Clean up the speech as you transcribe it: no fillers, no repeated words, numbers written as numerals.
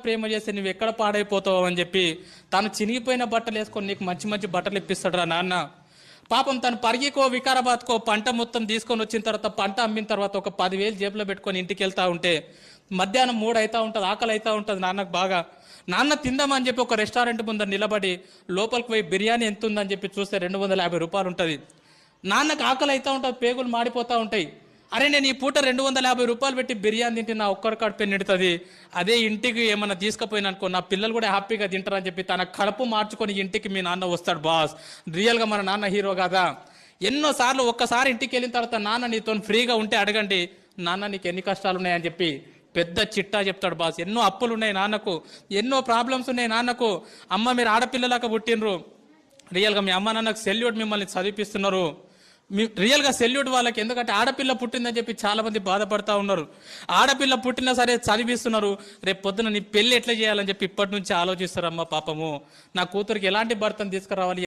ప్రేమ చేస్తే నువ్వు ఎక్కడ పాడైపోతావు అని చెప్పి తను చినిగిపోయిన బట్టలు వేసుకొని నీకు మంచి మంచి బట్టలు ఇప్పిస్తాడు రా నాన్న. పాపం తను పరిగికో వికారాబాద్కో పంట మొత్తం తీసుకొని వచ్చిన తర్వాత పంట అమ్మిన తర్వాత ఒక 10,000 జేబులో పెట్టుకొని ఇంటికి వెళ్తా ఉంటే మధ్యాహ్నం 3 అవుతా ఉంటుంది, ఆకలి అవుతా ఉంటుంది నాన్నకు బాగా. నాన్న తిందామని చెప్పి ఒక రెస్టారెంట్ ముందర నిలబడి లోపలికి పోయి బిర్యానీ ఎంత ఉందని చెప్పి చూస్తే 250 రూపాయలు ఉంటుంది. నాన్నకు ఆకలి అవుతూ ఉంటుంది, పేగులు మాడిపోతూ ఉంటాయి. అరే నేను ఈ పూట 250 రూపాయలు పెట్టి బిర్యానీ తింటే నా ఒక్కరి కడుపు నిండుతుంది, అదే ఇంటికి ఏమన్నా తీసుకుపోయినా అనుకో నా పిల్లలు కూడా హ్యాపీగా తింటారని చెప్పి తన కడుపు మార్చుకొని ఇంటికి మీ నాన్న వస్తాడు బాస్. రియల్గా మన నాన్న హీరో కాదా? ఎన్నోసార్లు ఒక్కసారి ఇంటికి వెళ్ళిన తర్వాత నాన్న నీతో ఫ్రీగా ఉంటే అడగండి, నాన్న నీకు ఎన్ని కష్టాలు ఉన్నాయని చెప్పి పెద్ద చిట్టా చెప్తాడు బాస్. ఎన్నో అప్పులు ఉన్నాయి నాన్నకు, ఎన్నో ప్రాబ్లమ్స్ ఉన్నాయి నాన్నకు. అమ్మ మీరు ఆడపిల్లలాగా పుట్టినరు, రియల్గా మీ అమ్మ నాన్నకు సెల్యూట్, మిమ్మల్ని చదివిపిస్తున్నారు. రియల్గా సెల్యూట్ వాళ్ళకి. ఎందుకంటే ఆడపిల్ల పుట్టిందని చెప్పి చాలా మంది బాధపడతా ఉన్నారు. ఆడపిల్ల పుట్టినా సరే చదివిస్తున్నారు, రేపు పొద్దున నీ పెళ్లి ఎట్లా చేయాలని చెప్పి ఇప్పటి నుంచి ఆలోచిస్తారు. అమ్మ పాపము నా కూతురికి ఎలాంటి భర్తను తీసుకురావాలి,